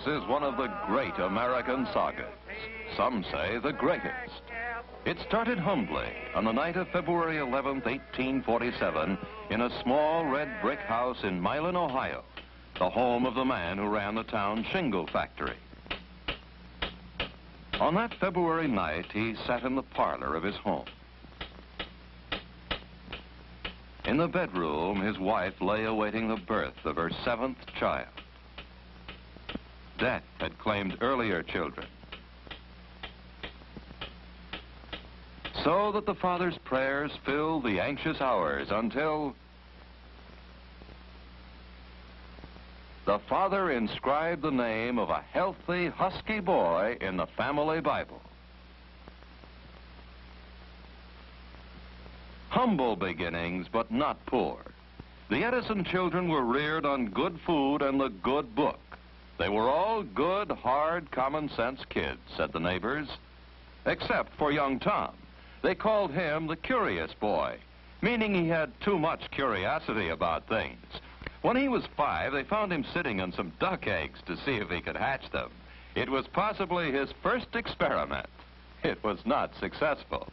is one of the great American sagas. Some say the greatest. It started humbly on the night of February 11th, 1847, in a small red brick house in Milan, Ohio, the home of the man who ran the town shingle factory. On that February night, he sat in the parlor of his home. In the bedroom, his wife lay awaiting the birth of her 7th child. Death had claimed earlier children, so that the father's prayers filled the anxious hours until the father inscribed the name of a healthy, husky boy in the family Bible. Humble beginnings, but not poor. The Edison children were reared on good food and the good book. They were all good, hard, common-sense kids, said the neighbors, except for young Tom. They called him the curious boy, meaning he had too much curiosity about things. When he was 5, they found him sitting on some duck eggs to see if he could hatch them. It was possibly his first experiment. It was not successful.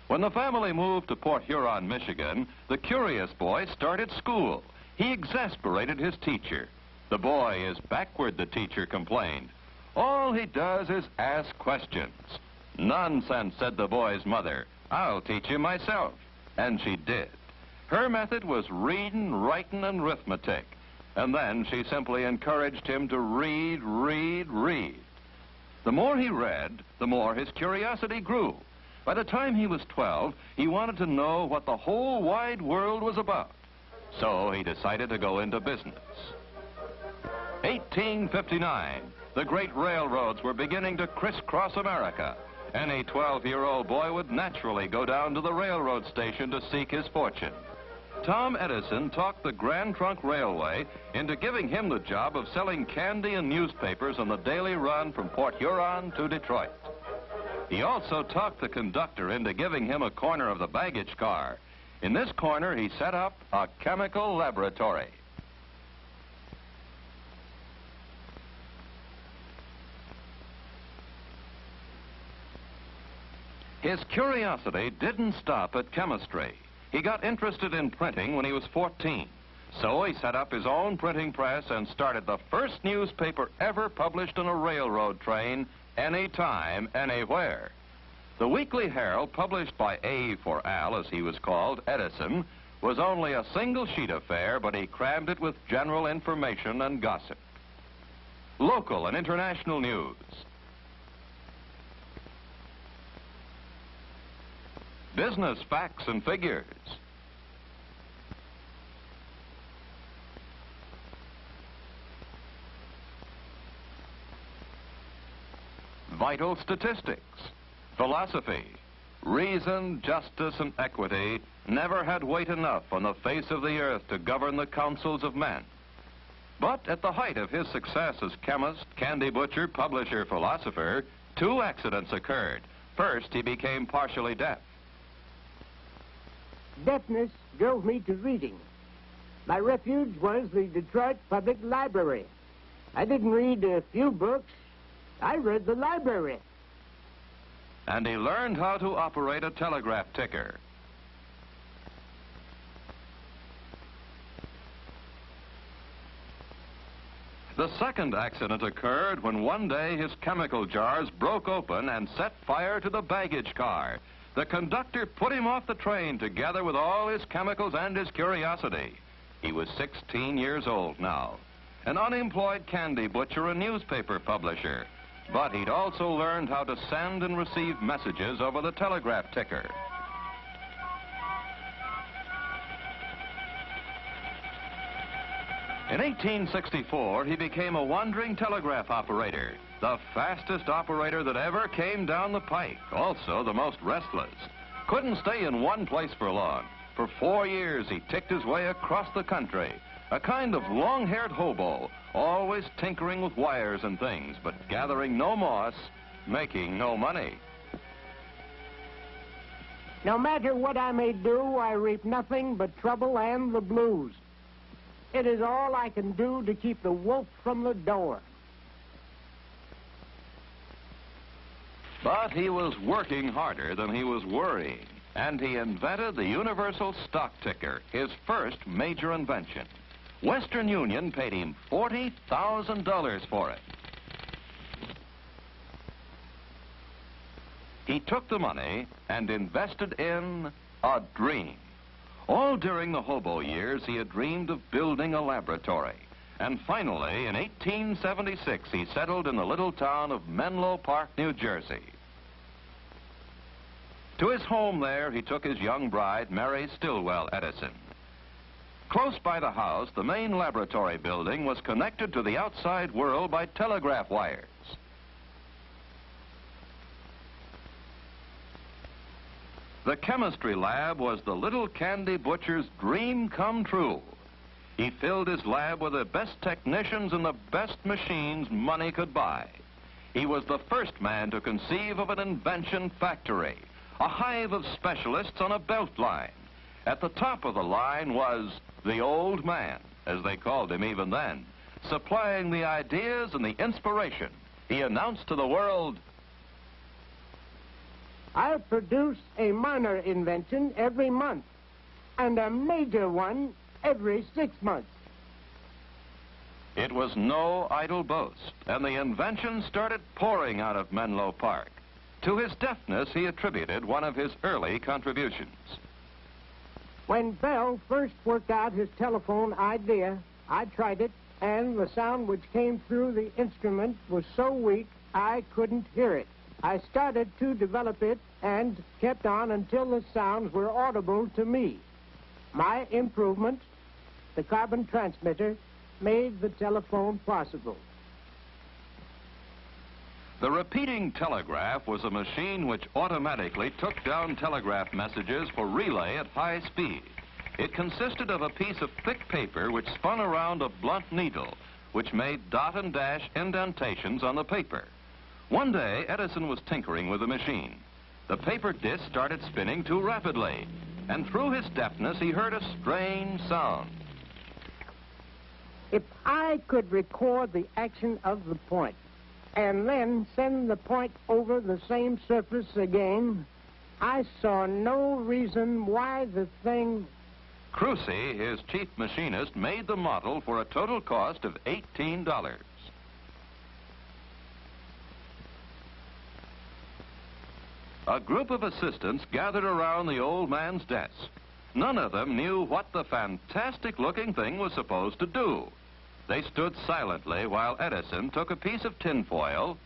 When the family moved to Port Huron, Michigan, the curious boy started school. He exasperated his teacher. The boy is backward, the teacher complained. All he does is ask questions. Nonsense, said the boy's mother. I'll teach you myself. And she did. Her method was reading, writing, and arithmetic. And then she simply encouraged him to read, read, read. The more he read, the more his curiosity grew. By the time he was 12, he wanted to know what the whole wide world was about. So he decided to go into business. 1859, the great railroads were beginning to crisscross America. Any 12-year-old boy would naturally go down to the railroad station to seek his fortune. Tom Edison talked the Grand Trunk Railway into giving him the job of selling candy and newspapers on the daily run from Port Huron to Detroit. He also talked the conductor into giving him a corner of the baggage car. In this corner, he set up a chemical laboratory. His curiosity didn't stop at chemistry. He got interested in printing when he was 14. So he set up his own printing press and started the first newspaper ever published on a railroad train, anytime, anywhere. The Weekly Herald, published by A for Al, as he was called, Edison, was only a single sheet affair, but he crammed it with general information and gossip. Local and international news. Business facts and figures. Vital statistics. Philosophy. Reason, justice, and equity never had weight enough on the face of the earth to govern the councils of men. But at the height of his success as chemist, candy butcher, publisher, philosopher, 2 accidents occurred. First, he became partially deaf. Deafness drove me to reading. My refuge was the Detroit Public Library. I didn't read a few books. I read the library. And he learned how to operate a telegraph ticker. The second accident occurred when one day his chemical jars broke open and set fire to the baggage car. The conductor put him off the train together with all his chemicals and his curiosity. He was 16 years old now, an unemployed candy butcher and newspaper publisher. But he'd also learned how to send and receive messages over the telegraph ticker. In 1864, he became a wandering telegraph operator, the fastest operator that ever came down the pike, also the most restless. Couldn't stay in one place for long. For 4 years, he ticked his way across the country, a kind of long-haired hobo, always tinkering with wires and things, but gathering no moss, making no money. No matter what I may do, I reap nothing but trouble and the blues. It is all I can do to keep the wolf from the door. But he was working harder than he was worrying, and he invented the universal stock ticker, his first major invention. Western Union paid him $40,000 for it. He took the money and invested in a dream. All during the hobo years, he had dreamed of building a laboratory. And finally, in 1876, he settled in the little town of Menlo Park, New Jersey. To his home there, he took his young bride, Mary Stillwell Edison. Close by the house, the main laboratory building was connected to the outside world by telegraph wires. The chemistry lab was the little candy butcher's dream come true. He filled his lab with the best technicians and the best machines money could buy. He was the first man to conceive of an invention factory, a hive of specialists on a belt line. At the top of the line was the old man, as they called him even then, supplying the ideas and the inspiration. He announced to the world, I produce a minor invention every month and a major one every 6 months. It was no idle boast, and the invention started pouring out of Menlo Park. To his deafness, he attributed one of his early contributions. When Bell first worked out his telephone idea, I tried it, and the sound which came through the instrument was so weak I couldn't hear it. I started to develop it and kept on until the sounds were audible to me. My improvement, the carbon transmitter, made the telephone possible. The repeating telegraph was a machine which automatically took down telegraph messages for relay at high speed. It consisted of a piece of thick paper which spun around a blunt needle, which made dot and dash indentations on the paper. One day, Edison was tinkering with the machine. The paper disc started spinning too rapidly, and through his deafness, he heard a strange sound. If I could record the action of the point and then send the point over the same surface again, I saw no reason why the thing... Crucy, his chief machinist, made the model for a total cost of $18. A group of assistants gathered around the old man's desk. None of them knew what the fantastic-looking thing was supposed to do. They stood silently while Edison took a piece of tinfoil,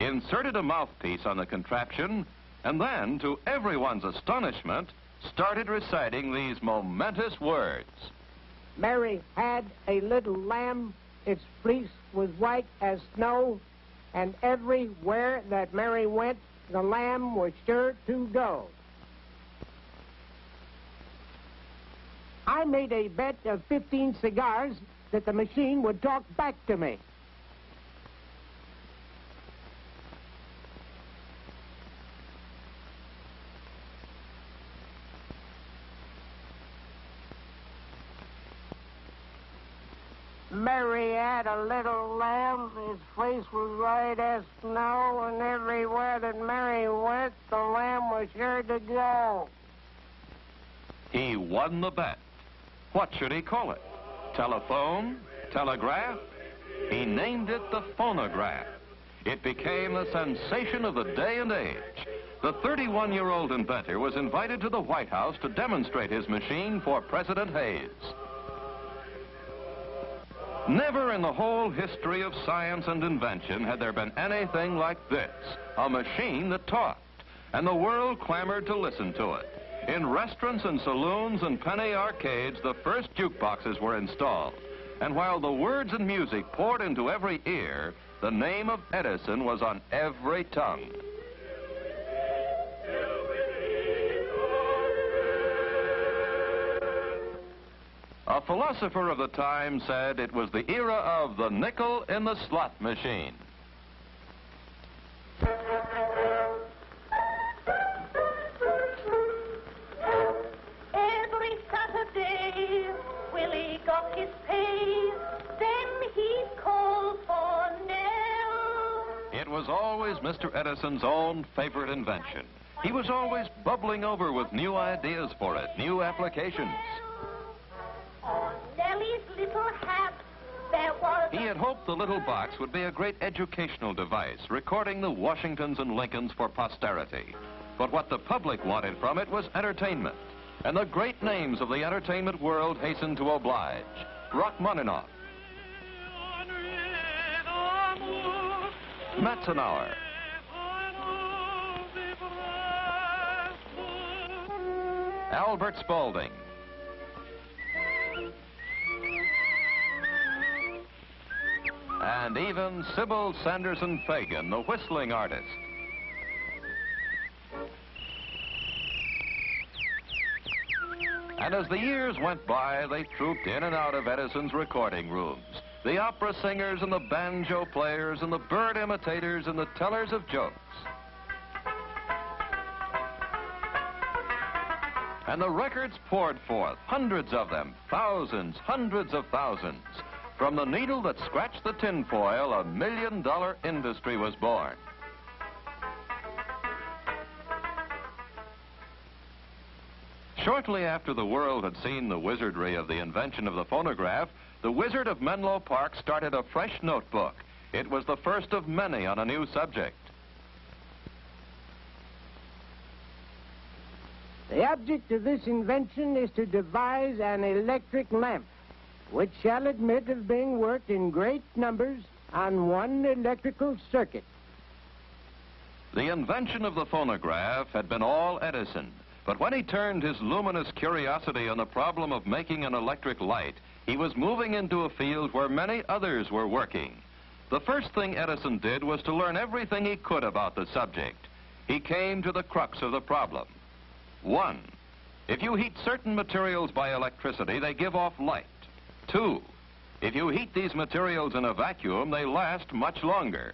inserted a mouthpiece on the contraption, and then, to everyone's astonishment, started reciting these momentous words. Mary had a little lamb, its fleece was white as snow, and everywhere that Mary went, the lamb was sure to go. I made a bet of 15 cigars that the machine would talk back to me. Mary had a little lamb, his face was white as snow, and everywhere that Mary went, the lamb was sure to go. He won the bet. What should he call it? Telephone? Telegraph? He named it the phonograph. It became the sensation of the day and age. The 31-year-old inventor was invited to the White House to demonstrate his machine for President Hayes. Never in the whole history of science and invention had there been anything like this, a machine that talked, and the world clamored to listen to it. In restaurants and saloons and penny arcades, the first jukeboxes were installed, and while the words and music poured into every ear, the name of Edison was on every tongue. A philosopher of the time said it was the era of the nickel in the slot machine. Every Saturday, Willie got his pay, then he'd call for Nell. It was always Mr. Mr. Edison's own favorite invention. He was always bubbling over with new ideas for it, new applications. On Nellie's little hat, there was... He had hoped the little box would be a great educational device, recording the Washingtons and Lincolns for posterity. But what the public wanted from it was entertainment. And the great names of the entertainment world hastened to oblige. Rachmaninoff, Metzenauer, Albert Spaulding, and even Sybil Sanderson Fagan, the whistling artist. And as the years went by, they trooped in and out of Edison's recording rooms. The opera singers and the banjo players and the bird imitators and the tellers of jokes. And the records poured forth, hundreds of them, thousands, hundreds of thousands. From the needle that scratched the tinfoil, $1 million industry was born. Shortly after the world had seen the wizardry of the invention of the phonograph, the Wizard of Menlo Park started a fresh notebook. It was the first of many on a new subject. The object of this invention is to devise an electric lamp, which shall admit of being worked in great numbers on one electrical circuit. The invention of the phonograph had been all Edison, but when he turned his luminous curiosity on the problem of making an electric light, he was moving into a field where many others were working. The first thing Edison did was to learn everything he could about the subject. He came to the crux of the problem. 1, if you heat certain materials by electricity, they give off light. 2, if you heat these materials in a vacuum, they last much longer.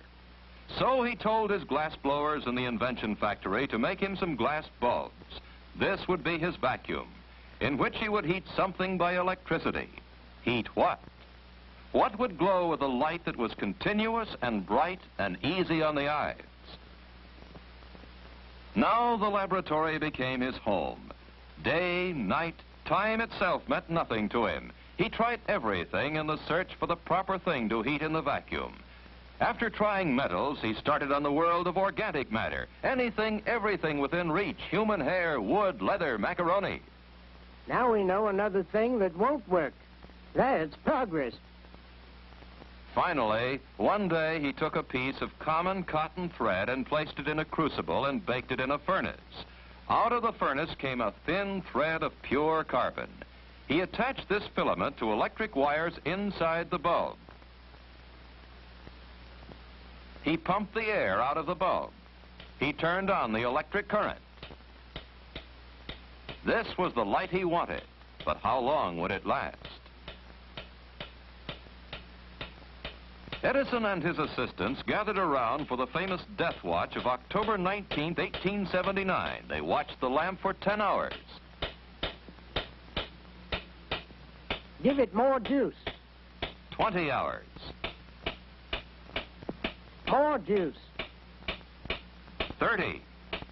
So he told his glass blowers in the invention factory to make him some glass bulbs. This would be his vacuum, in which he would heat something by electricity. Heat what? What would glow with a light that was continuous and bright and easy on the eyes? Now the laboratory became his home. Day, night, time itself meant nothing to him. He tried everything in the search for the proper thing to heat in the vacuum. After trying metals, he started on the world of organic matter. Anything, everything within reach. Human hair, wood, leather, macaroni. Now we know another thing that won't work. That's progress. Finally, one day he took a piece of common cotton thread and placed it in a crucible and baked it in a furnace. Out of the furnace came a thin thread of pure carbon. He attached this filament to electric wires inside the bulb. He pumped the air out of the bulb. He turned on the electric current. This was the light he wanted, but how long would it last? Edison and his assistants gathered around for the famous death watch of October 19, 1879. They watched the lamp for 10 hours. Give it more juice. 20 hours. More juice. 30.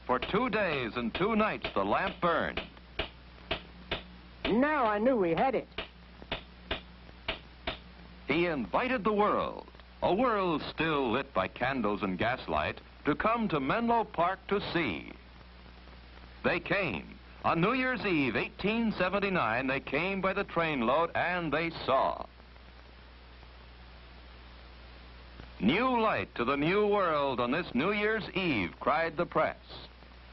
For 2 days and 2 nights, the lamp burned. Now I knew we had it. He invited the world, a world still lit by candles and gaslight, to come to Menlo Park to see. They came. On New Year's Eve, 1879, they came by the trainload and they saw. New light to the new world on this New Year's Eve, cried the press.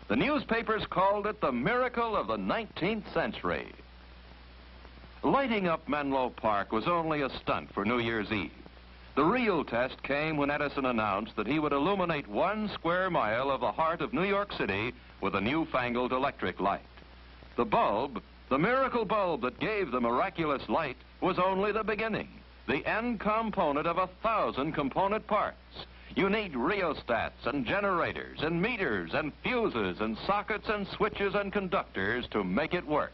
The newspapers called it the miracle of the 19th century. Lighting up Menlo Park was only a stunt for New Year's Eve. The real test came when Edison announced that he would illuminate 1 square mile of the heart of New York City with a newfangled electric light. The bulb, the miracle bulb that gave the miraculous light, was only the beginning, the end component of 1,000 component parts. You need rheostats and generators and meters and fuses and sockets and switches and conductors to make it work.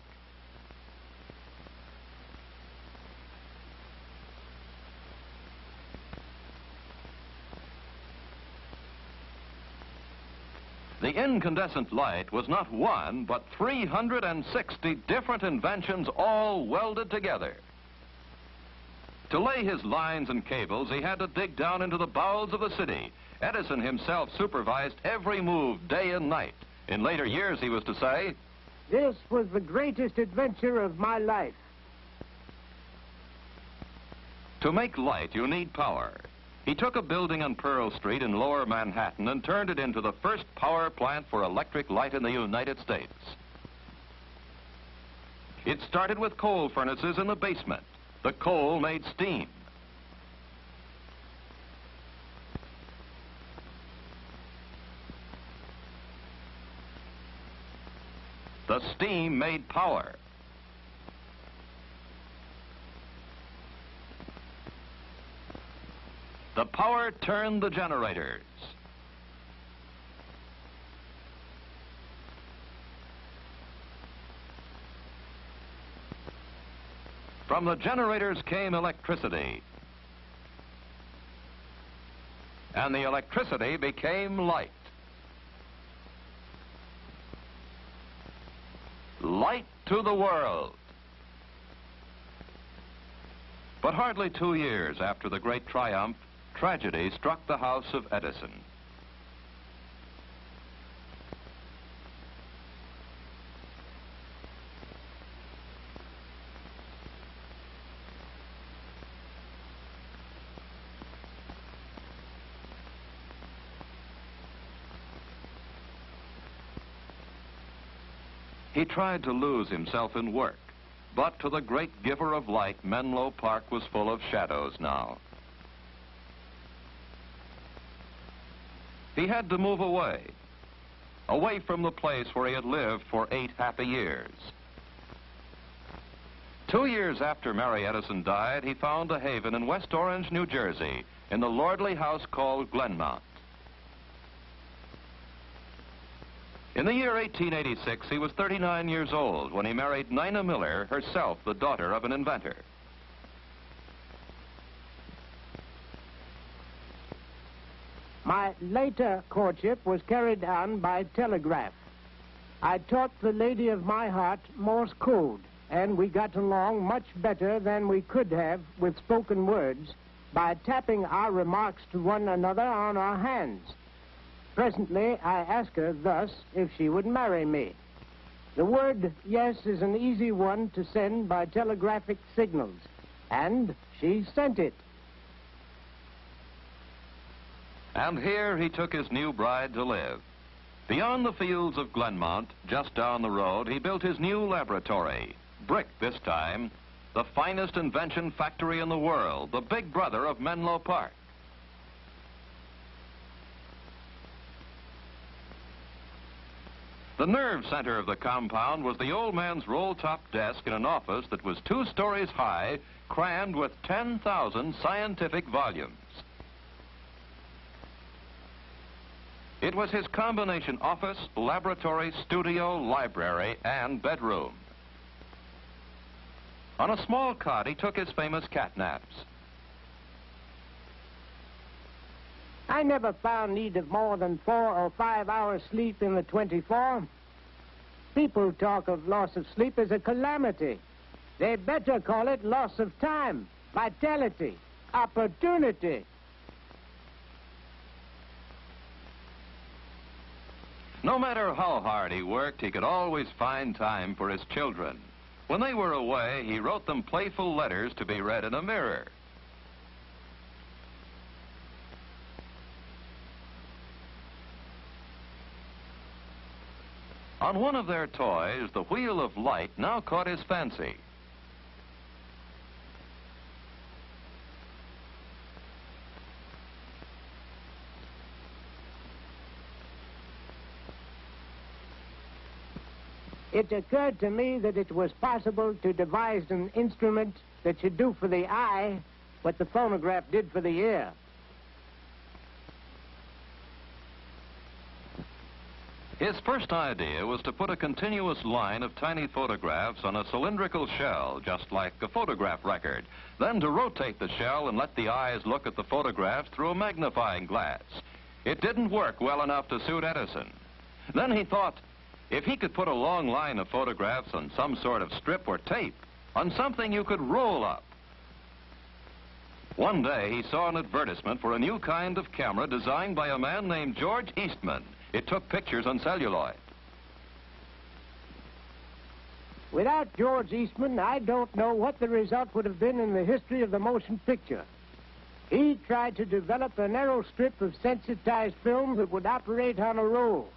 The incandescent light was not one, but 360 different inventions all welded together. To lay his lines and cables, he had to dig down into the bowels of the city. Edison himself supervised every move day and night. In later years, he was to say, "This was the greatest adventure of my life." To make light, you need power. He took a building on Pearl Street in Lower Manhattan and turned it into the first power plant for electric light in the United States. It started with coal furnaces in the basement. The coal made steam. The steam made power. The power turned the generators. From the generators came electricity. And the electricity became light. Light to the world. But hardly 2 years after the great triumph, tragedy struck the house of Edison. He tried to lose himself in work, but to the great giver of light, Menlo Park was full of shadows now. He had to move away from the place where he had lived for 8 happy years. 2 years after Mary Edison died, he found a haven in West Orange, New Jersey, in the lordly house called Glenmont. In the year 1886, he was 39 years old when he married Nina Miller, herself the daughter of an inventor. My later courtship was carried on by telegraph. I taught the lady of my heart Morse code, and we got along much better than we could have with spoken words by tapping our remarks to one another on our hands. Presently, I asked her thus if she would marry me. The word yes is an easy one to send by telegraphic signals, and she sent it. And here he took his new bride to live. Beyond the fields of Glenmont, just down the road, he built his new laboratory. Brick this time, the finest invention factory in the world, the big brother of Menlo Park. The nerve center of the compound was the old man's roll-top desk in an office that was 2 stories high, crammed with 10,000 scientific volumes. It was his combination office, laboratory, studio, library, and bedroom. On a small cot, he took his famous cat naps. I never found need of more than 4 or 5 hours sleep in the 24. People talk of loss of sleep as a calamity. They better call it loss of time, vitality, opportunity. No matter how hard he worked, he could always find time for his children. When they were away, he wrote them playful letters to be read in a mirror. On one of their toys, the wheel of light now caught his fancy. It occurred to me that it was possible to devise an instrument that should do for the eye what the phonograph did for the ear. His first idea was to put a continuous line of tiny photographs on a cylindrical shell, just like a photograph record, then to rotate the shell and let the eyes look at the photographs through a magnifying glass. It didn't work well enough to suit Edison. Then he thought, if he could put a long line of photographs on some sort of strip or tape, on something you could roll up. One day he saw an advertisement for a new kind of camera designed by a man named George Eastman. It took pictures on celluloid. Without George Eastman, I don't know what the result would have been in the history of the motion picture. He tried to develop a narrow strip of sensitized film that would operate on a roll.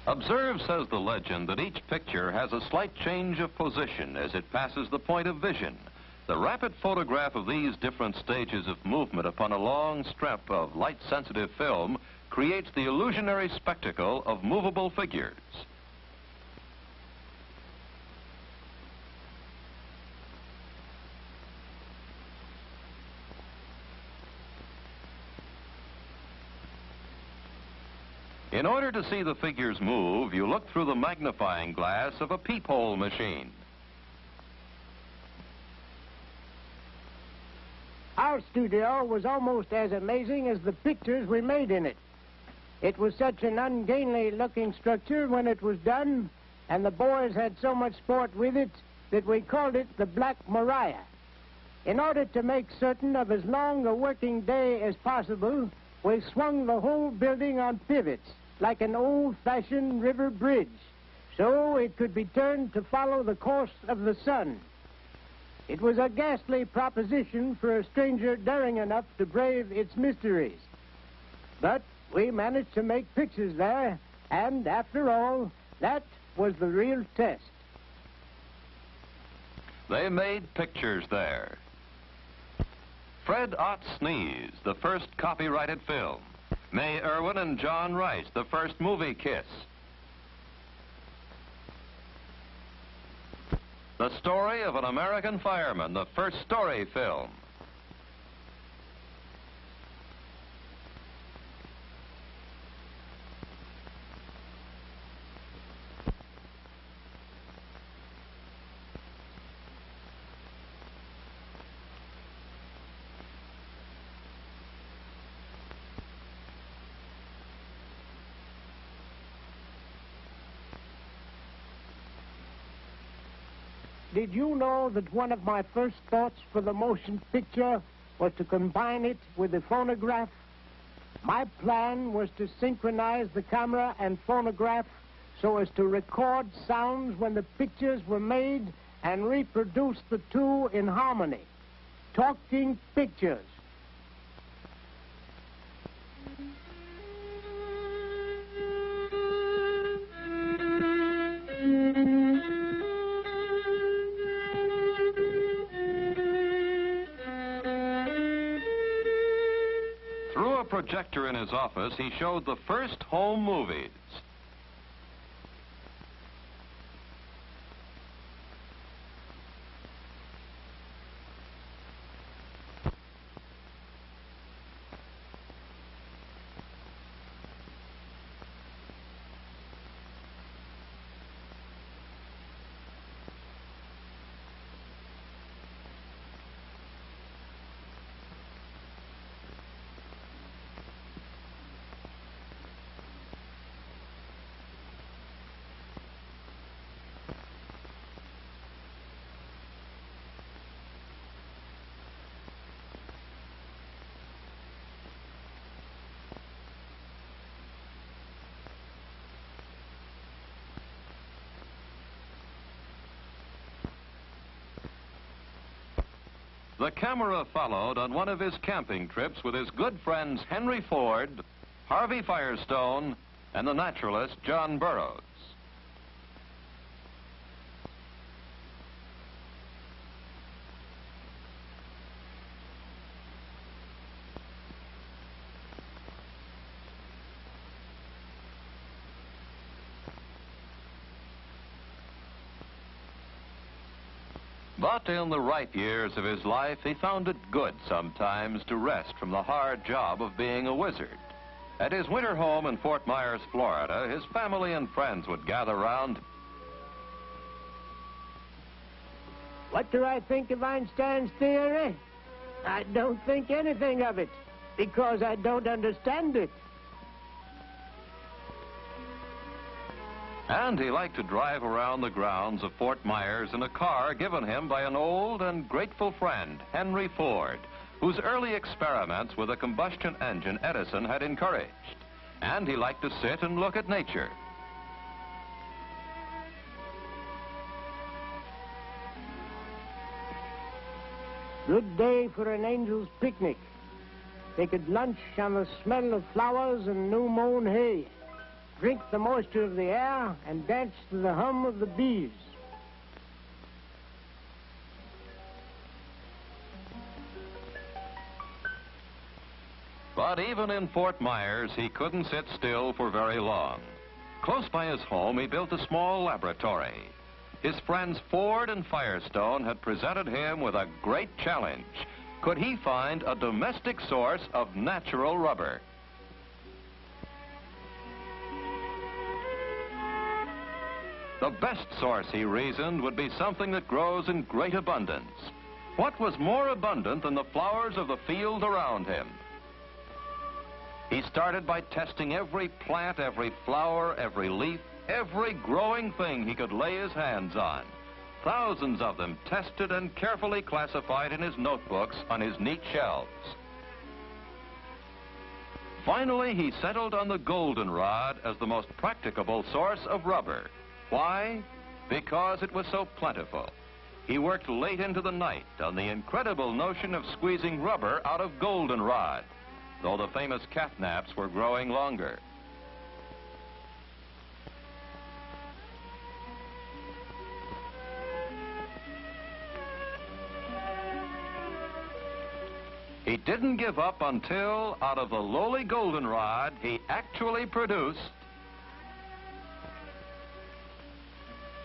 Observe, says the legend, that each picture has a slight change of position as it passes the point of vision. The rapid photograph of these different stages of movement upon a long strip of light-sensitive film creates the illusionary spectacle of movable figures. In order to see the figures move, you look through the magnifying glass of a peephole machine. Our studio was almost as amazing as the pictures we made in it. It was such an ungainly-looking structure when it was done, and the boys had so much sport with it that we called it the Black Maria. In order to make certain of as long a working day as possible, we swung the whole building on pivots, like an old-fashioned river bridge, so it could be turned to follow the course of the sun. It was a ghastly proposition for a stranger daring enough to brave its mysteries. But we managed to make pictures there, and after all, that was the real test. They made pictures there. Fred Ott Sneeze, the first copyrighted film. May Irwin and John Rice, the first movie kiss. The story of an American fireman, the first story film. Did you know that one of my first thoughts for the motion picture was to combine it with the phonograph? My plan was to synchronize the camera and phonograph so as to record sounds when the pictures were made and reproduce the two in harmony. Talking pictures. Through a projector in his office, he showed the first home movies. The camera followed on one of his camping trips with his good friends Henry Ford, Harvey Firestone, and the naturalist John Burroughs. But in the ripe years of his life, he found it good sometimes to rest from the hard job of being a wizard. At his winter home in Fort Myers, Florida, his family and friends would gather round. What do I think of Einstein's theory? I don't think anything of it, because I don't understand it. And he liked to drive around the grounds of Fort Myers in a car given him by an old and grateful friend, Henry Ford, whose early experiments with a combustion engine Edison had encouraged. And he liked to sit and look at nature. Good day for an angel's picnic. They could lunch on the smell of flowers and new-mown hay, drink the moisture of the air, and dance to the hum of the bees. But even in Fort Myers, he couldn't sit still for very long. Close by his home, he built a small laboratory. His friends Ford and Firestone had presented him with a great challenge. Could he find a domestic source of natural rubber? The best source, he reasoned, would be something that grows in great abundance. What was more abundant than the flowers of the field around him? He started by testing every plant, every flower, every leaf, every growing thing he could lay his hands on. Thousands of them tested and carefully classified in his notebooks on his neat shelves. Finally, he settled on the goldenrod as the most practicable source of rubber. Why? Because it was so plentiful. He worked late into the night on the incredible notion of squeezing rubber out of goldenrod, though the famous catnaps were growing longer. He didn't give up until, out of the lowly goldenrod, he actually produced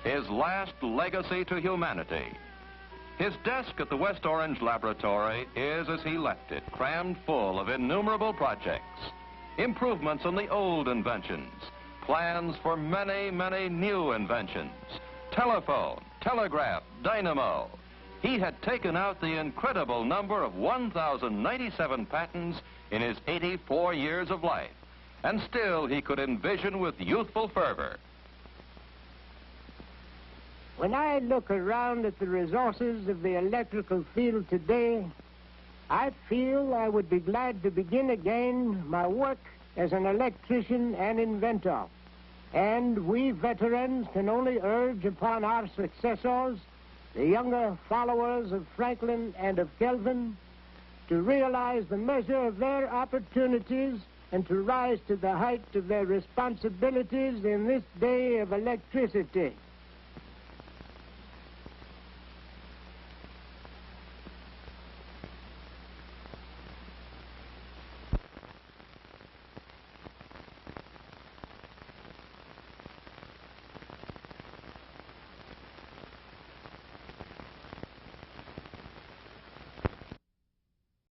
his last legacy to humanity. His desk at the West Orange Laboratory is, as he left it, crammed full of innumerable projects, improvements on the old inventions, plans for many, many new inventions, telephone, telegraph, dynamo. He had taken out the incredible number of 1,097 patents in his 84 years of life, and still he could envision with youthful fervor. When I look around at the resources of the electrical field today, I feel I would be glad to begin again my work as an electrician and inventor. And we veterans can only urge upon our successors, the younger followers of Franklin and of Kelvin, to realize the measure of their opportunities and to rise to the height of their responsibilities in this day of electricity.